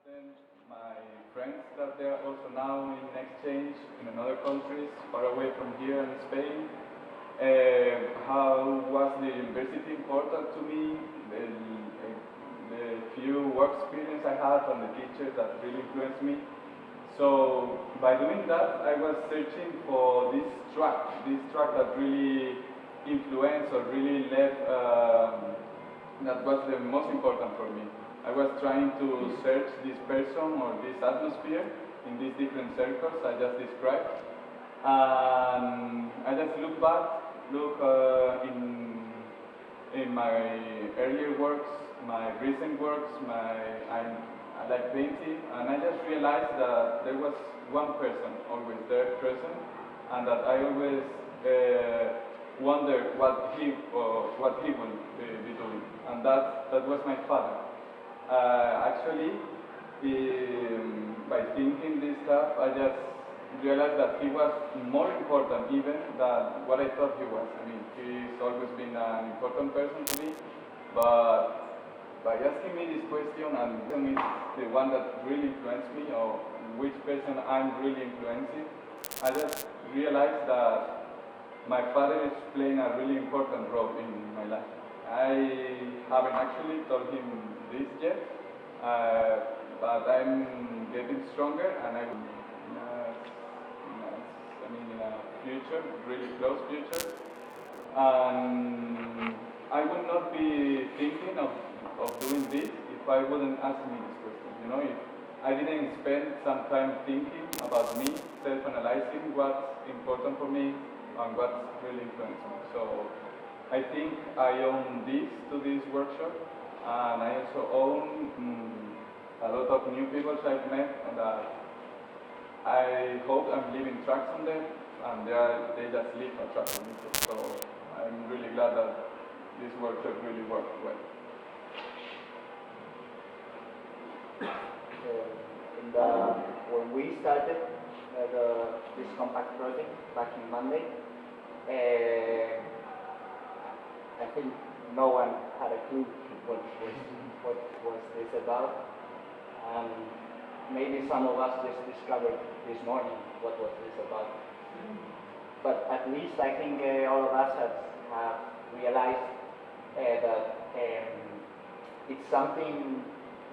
Then my friends that they are also now in exchange in another countries far away from here in Spain. How was the university important to me? The few work experience I had and the teachers that really influenced me. So by doing that, I was searching for this track that really influenced or really left, that was the most important for me. I was trying to search this person or this atmosphere in these different circles I just described. And I just look back, look in my earlier works, my recent works, I like painting, and I just realized that there was one person always there present, and that I always wondered what he would be doing, and that was my father. Actually, by thinking this stuff, I just realized that he was more important even than what I thought he was. I mean, he's always been an important person to me, but by asking me this question and telling me the one that really influenced me or which person I'm really influencing, I just realized that my father is playing a really important role in my life. I haven't actually told him this yet, but I'm getting stronger and in a future, really close future, and I would not be thinking of doing this if I wouldn't ask me this question. You know, if I didn't spend some time thinking about me, self-analyzing what's important for me and what's really influenced me. So I think I own this to this workshop, and I also own a lot of new people I've met, and I hope I'm leaving tracks on them, and they just leave a track on me. So I'm really glad that this workshop really worked well. When we started this compact project back in Monday, I think no one had a clue what was this about. Maybe some of us just discovered this morning what was this about. But at least I think all of us have realized that it's something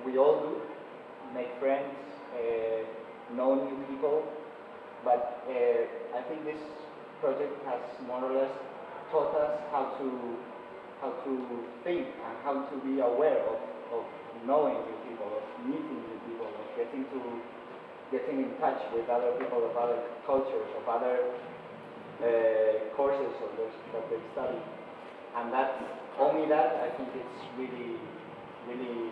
we all do, make friends, know new people, but I think this project has more or less taught us how to think and how to be aware of knowing new people, of meeting new people, of getting in touch with other people of other cultures, of other courses that they study. And that, only that, I think it's really, really,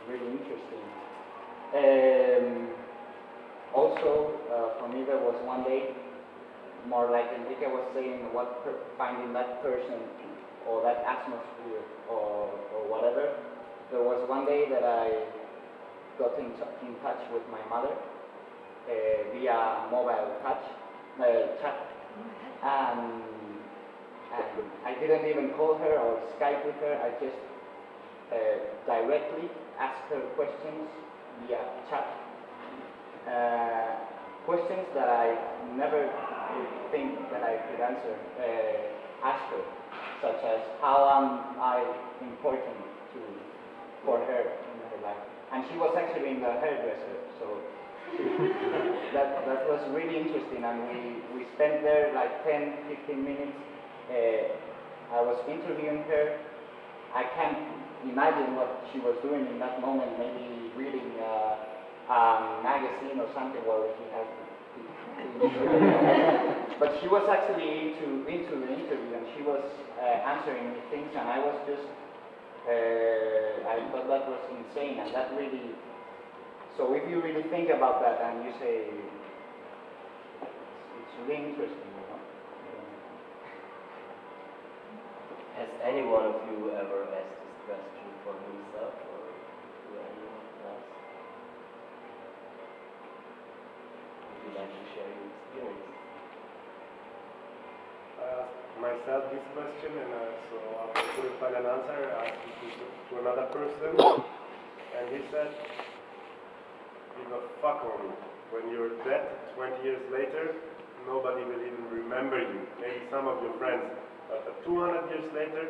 really interesting. Also, for me, there was one day, more like Enrique was saying, finding that person or that atmosphere or whatever. There was one day that I got in touch with my mother via mobile chat, and I didn't even call her or Skype with her. I just directly asked her questions via chat. Questions that I never would think that I could ask her, such as how am I important for her in her life. And she was actually in the hairdresser, so that was really interesting, and we spent there like 10-15 minutes. I was interviewing her. I can't imagine what she was doing in that moment, maybe reading a magazine or something. Well, he has but she was actually into the interview, and she was answering me things, and I was just I thought that was insane, and that really, so if you really think about that and you say, it's really interesting, you know? Has any one of you ever asked this question for himself or to anyone else? Would you like to share your experience? Myself this question, and so I couldn't find an answer. I asked it to another person, and he said give a fuck on you. When you're dead 20 years later, nobody will even remember you. Maybe some of your friends. But 200 years later,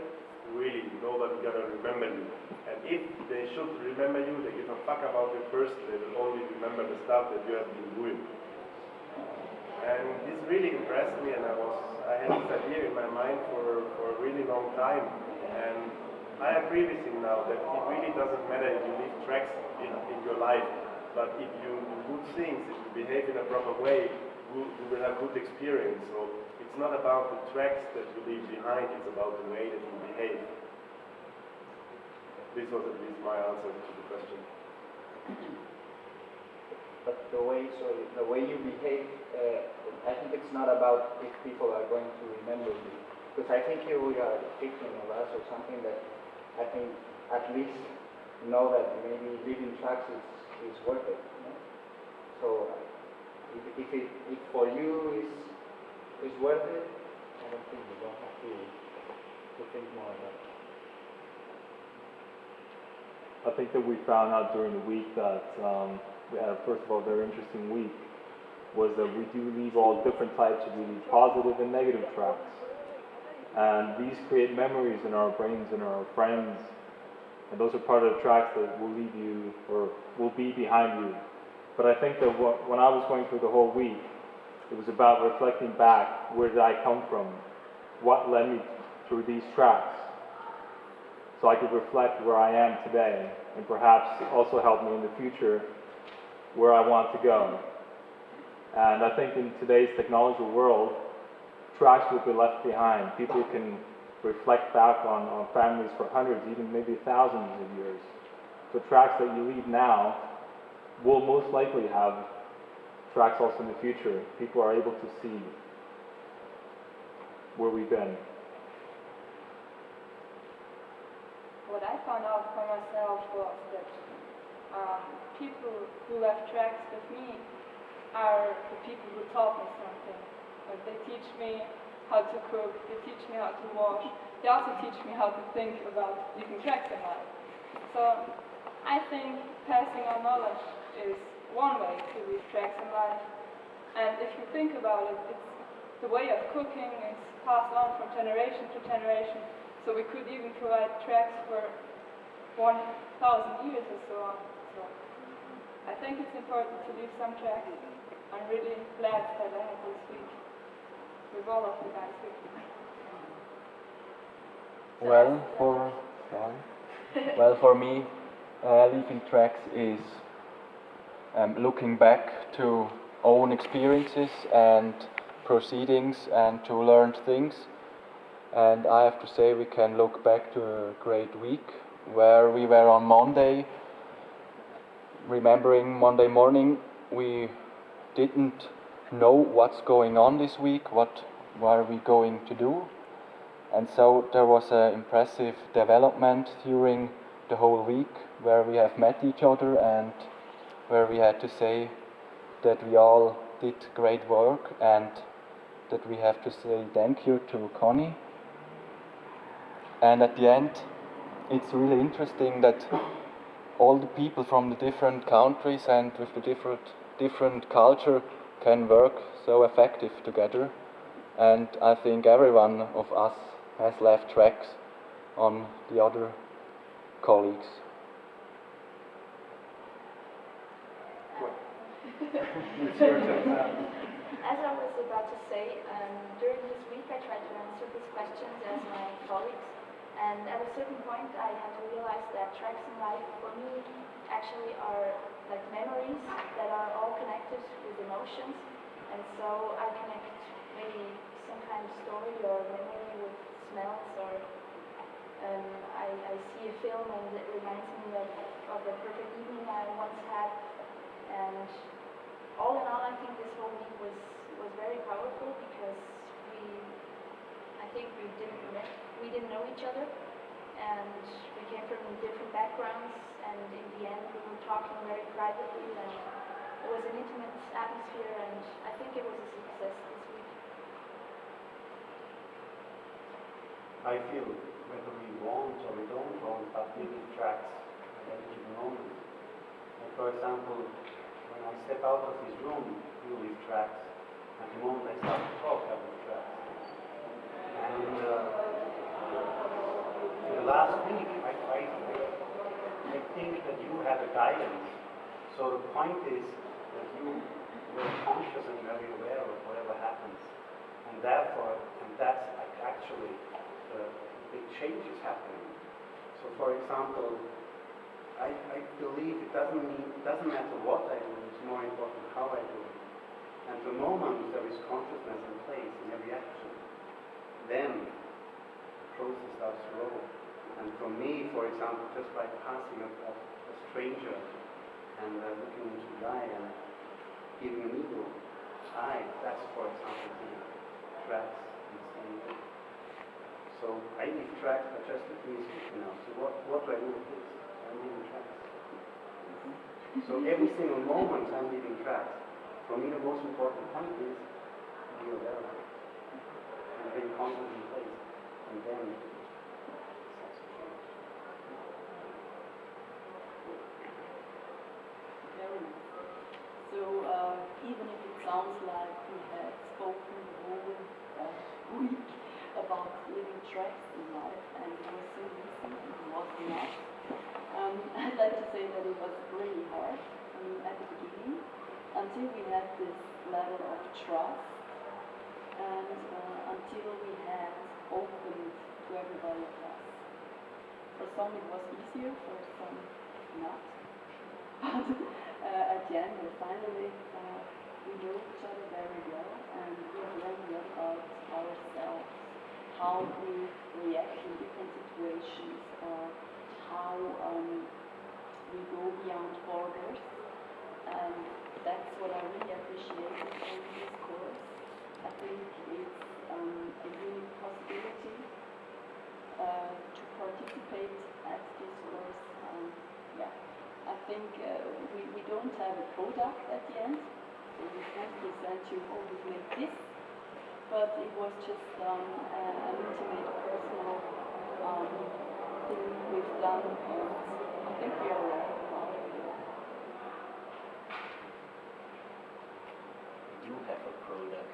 really, nobody gonna remember you. And if they should remember you, they give a fuck about your person. They will only remember the stuff that you have been doing. And this really impressed me, and I had this idea in my mind for a really long time. And I agree with him now that it really doesn't matter if you leave tracks in your life, but if you do good things, if you behave in a proper way, you will have good experience. So it's not about the tracks that you leave behind, it's about the way that you behave. This was at least my answer to the question. But the way you behave, I think it's not about if people are going to remember you. Because I think you are thinking of us or something that I think at least know that maybe leaving tracks is worth it. You know? So if for you is worth it, I don't think you don't have to think more about it. I think that we found out during the week that we had, first of all, a very interesting week, was that we do leave all different types of really positive and negative tracks. And these create memories in our brains and our friends. And those are part of the tracks that will leave you, or will be behind you. But I think that when I was going through the whole week, it was about reflecting back, where did I come from? What led me through these tracks? So I could reflect where I am today, and perhaps also help me in the future where I want to go. And I think in today's technology world, tracks will be left behind. People can reflect back on families for hundreds, even maybe thousands of years. So tracks that you leave now will most likely have tracks also in the future. People are able to see where we've been. What I found out for myself was that people who left tracks with me are the people who taught me something. Like they teach me how to cook, they teach me how to wash, they also teach me how to think about leaving tracks in life. So I think passing on knowledge is one way to leave tracks in life. And if you think about it, it's the way of cooking is passed on from generation to generation. So we could even provide tracks for 1,000 years or so on. So I think it's important to leave some tracks. I'm really glad that I had this week with all of the guys with me. Well, for me, leaving tracks is looking back to own experiences and proceedings and to learned things. And I have to say we can look back to a great week where we were on Monday. Remembering Monday morning, we didn't know what's going on this week, what are we going to do. And so there was an impressive development during the whole week where we have met each other and where we had to say that we all did great work and that we have to say thank you to Connie. And at the end, it's really interesting that all the people from the different countries and with the different culture can work so effective together. And I think every one of us has left tracks on the other colleagues. It's your turn now. As I was about to say, during this week I tried to answer these questions as my colleagues, and at a certain point I had to realize that tracks in life for me actually are like memories that are all connected with emotions, and so I connect maybe some kind of story or memory with smells, or I see a film and it reminds me of the perfect evening I once had, and all in all, I think this whole week was very powerful because I think we didn't know each other, and we came from different backgrounds, and in the end we were talking very privately, and it was an intimate atmosphere, and I think it was a success this week. I feel whether we want or we don't want, but we leave tracks at any given moment. And for example, step out of his room, he will leave tracks. And the moment I start to talk, I leave tracks. And for the last week, I think that you have a guidance. So the point is that you were conscious and very aware of whatever happens. And therefore, and that's actually big changes happening. So for example, I believe it doesn't matter what I do, it's more important how I do it. And the moment there is consciousness in place in every action, then the process starts to roll. And for me, for example, just by passing a stranger and looking into the eye and giving an ego eye, that's for example the tracks and saying. So I leave tracks, but just let me speak now. So what do I do with this? I'm leaving tracks. So every single moment I'm leaving tracks. For me the most important point is be aware of it. And being conscious in place. And then it starts to change. Very nice. So even if it sounds like we had spoken the whole week about living tracks in life and it was so easy, it was not. I'd like to say that it was really hard at the beginning until we had this level of trust and until we had opened to everybody else. For some it was easier, for some not. But at the end, finally, we know each other very well and we have learned a lot about ourselves, how we react in different situations, how we go beyond borders. And that's what I really appreciated in this course. I think it's a unique possibility to participate at this course. Yeah. I think we don't have a product at the end, so we can't present you, oh, we've made this, but it was just an intimate, personal thing we've done, and I think we are all proud of it. You have a product.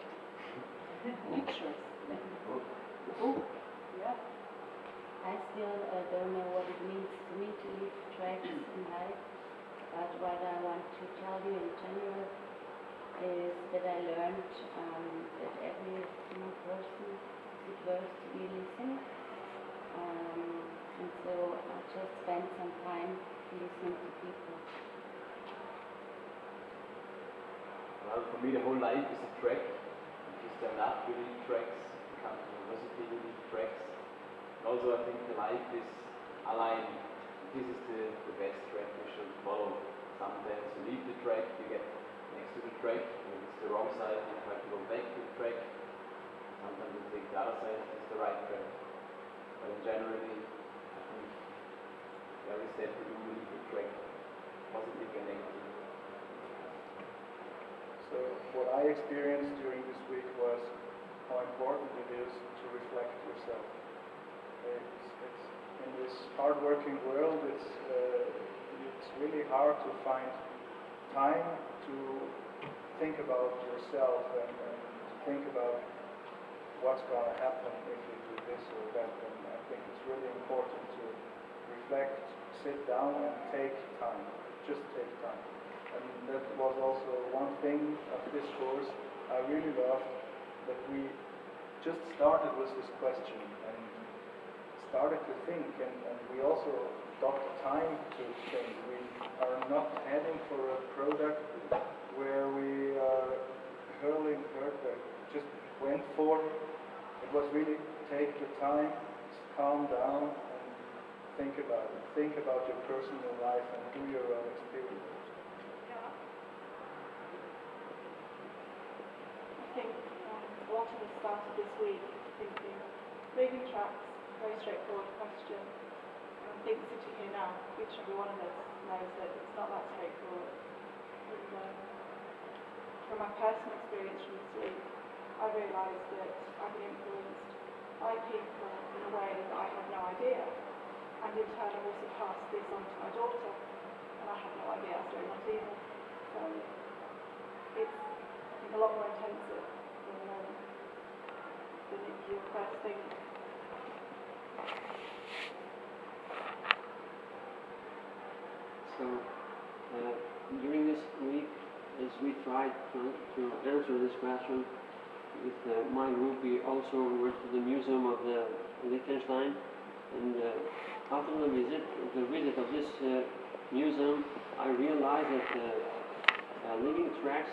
Pictures. The book. Yeah. I still don't know what it means to me to leave tracks in life, but what I want to tell you in general is that I learned that every single person deserves to be listened, and so I just spent some time listening to people. Well, for me the whole life is a track. If you stand up, you leave tracks. If you come to university, you leave tracks. Also, I think the life is aligned. This is the best track you should follow. Sometimes you leave the track, you get next to the track, if it's the wrong side, you try to go back to the track. Sometimes you take the other side, it's the right track. But in generally, I think every step you do, you leave the track, positive and negative. So what I experienced during this week was how important it is to reflect yourself. It's in this hard-working world, it's really hard to find time to think about yourself and to think about what's going to happen if you do this or that. And I think it's really important to reflect, sit down and take time. Just take time. And that was also one thing of this course I really loved, that we just started with this question and started to think, and we also got time to think. We are not heading for a product where we are hurling hurt, just went for. It was really take the time, calm down and think about it. Think about your personal life and do your own experience. I think a lot of us started this week thinking, moving tracks, very straightforward question. And I think sitting here now, each and every one of us knows that it's not that straightforward. And, from my personal experience from this week, I realised that I've been influenced by people in a way that I had no idea. And in turn I've also passed this on to my daughter, and I had no idea I was doing that either. So tracks. Thank you. So, during this week, as we tried to answer this question with my group, we also went to the Museum of the Liechtenstein, and after the visit of this museum, I realized that living tracks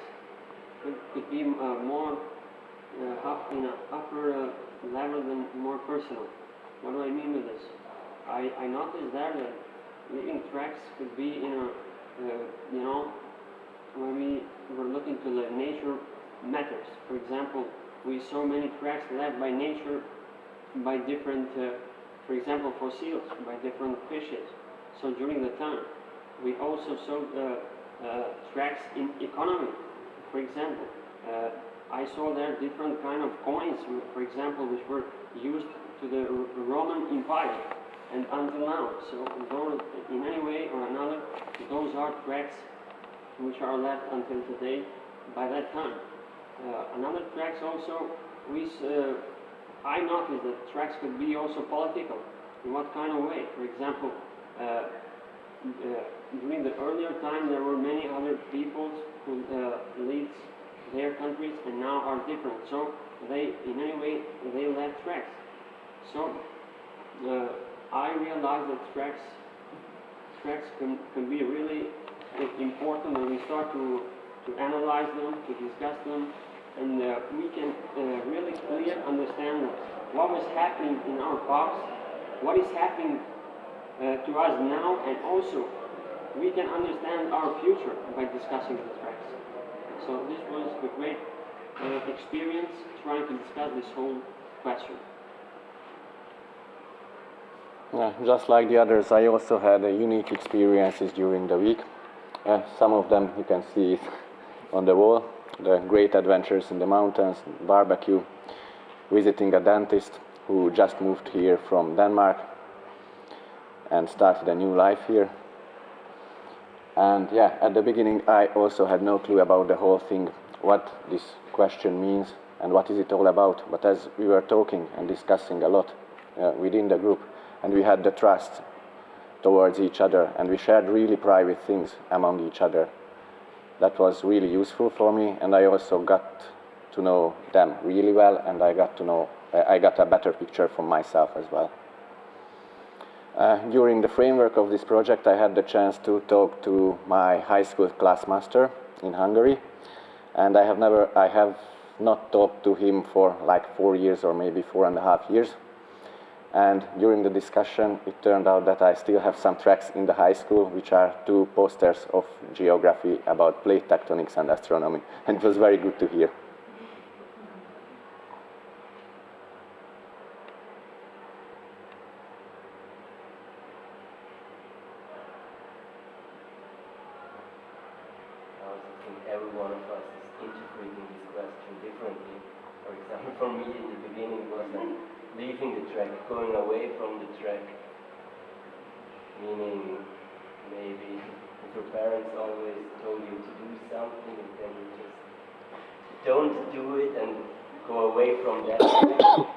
could be more in an upper level than more personal. What do I mean with this? I noticed there that living tracks could be in a, when we were looking to the nature matters. For example, we saw many tracks left by nature by different, for example, fossils, by different fishes. So during the time, we also saw tracks in economy. For example, I saw there different kind of coins, for example, which were used to the Roman Empire and until now. So those, in any way or another, those are tracks which are left until today by that time. Another tracks also, I noticed that tracks could be also political. In what kind of way? For example, during the earlier time there were many other peoples who lived their countries and now are different. So they, in any way, they left tracks. So I realized that tracks can be really important when we start to analyze them, to discuss them, and we can really clearly understand what was happening in our past, what is happening to us now, and also we can understand our future by discussing the tracks. So this was a great experience trying to discuss this whole question. Yeah, just like the others, I also had unique experiences during the week. Some of them you can see on the wall. The great adventures in the mountains, barbecue, visiting a dentist who just moved here from Denmark and started a new life here. And yeah, at the beginning I also had no clue about the whole thing, what this question means and what is it all about. But as we were talking and discussing a lot within the group, and we had the trust towards each other, and we shared really private things among each other. That was really useful for me, and I also got to know them really well, and I got a better picture for myself as well. During the framework of this project, I had the chance to talk to my high school class master in Hungary, and I have not talked to him for like 4 years or maybe 4.5 years. And during the discussion, it turned out that I still have some tracks in the high school, which are 2 posters of geography about plate tectonics and astronomy. And it was very good to hear. I also think every one of us is interpreting this question differently. For example, for me, in the beginning, it was like leaving the track, going away from the track, meaning maybe if your parents always told you to do something and then you just don't do it and go away from that track.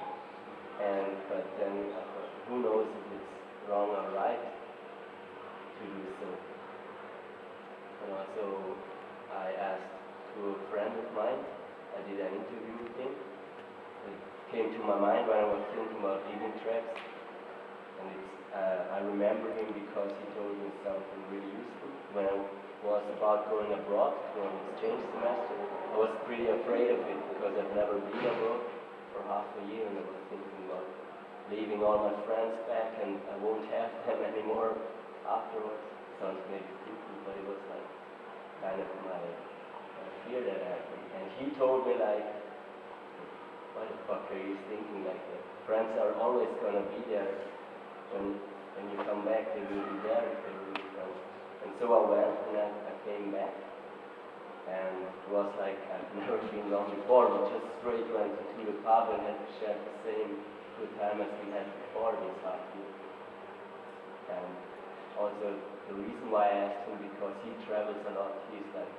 But then I thought, who knows if it's wrong or right to do so. And also I asked to a friend of mine, I did an interview with him. It came to my mind when I was thinking about leaving tracks, and I remember him because he told me something really useful. When I was about going abroad for an exchange semester, I was pretty afraid of it because I've never been abroad for half a year, and I was thinking about leaving all my friends back and I won't have them anymore afterwards. Sounds maybe stupid, but it was like kind of my fear that happened. And he told me like, what the fuck are you thinking like that? Friends are always gonna be there. When you come back, they will be there if they will be friends. And so I went and I came back. And it was like I've never been gone before, but just straight went to the pub and had to share the same good time as we had before this half year. And also the reason why I asked him, because he travels a lot. He's like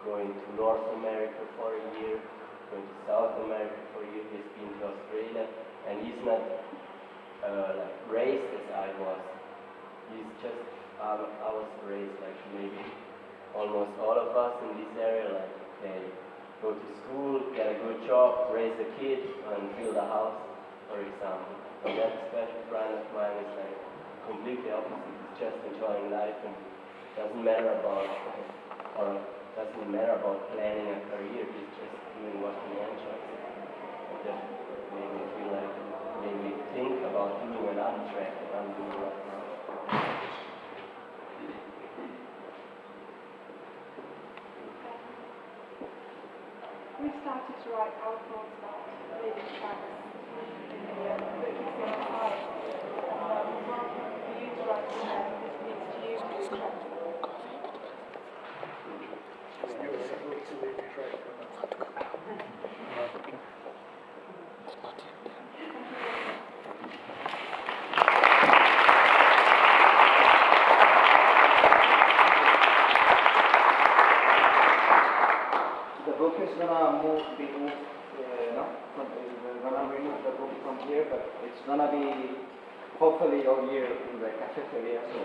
going to North America for a year, going to South America for a year. He's been to Australia, and he's not like raised as I was. He's just, I was raised like maybe almost all of us in this area, like they go to school, get a good job, raise a kid, and build a house, for example. And that special friend of mine is like completely opposite. He's just enjoying life and doesn't matter about planning a career. He's just doing what he enjoys. And that made me feel like, made me think about doing another track that I'm doing right now. We started to write our thoughts about living tracks in the Kissing Heart. And for you to write what this means to you to live tracks. You were able to leave your track or not? The book is gonna be moved, we're gonna remove the book from here, but it's gonna be hopefully all year in the cafeteria, so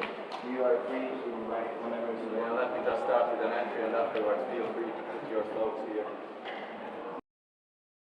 you are free to write whenever you want. Let me just start with an entry, and afterwards feel free to put your thoughts here.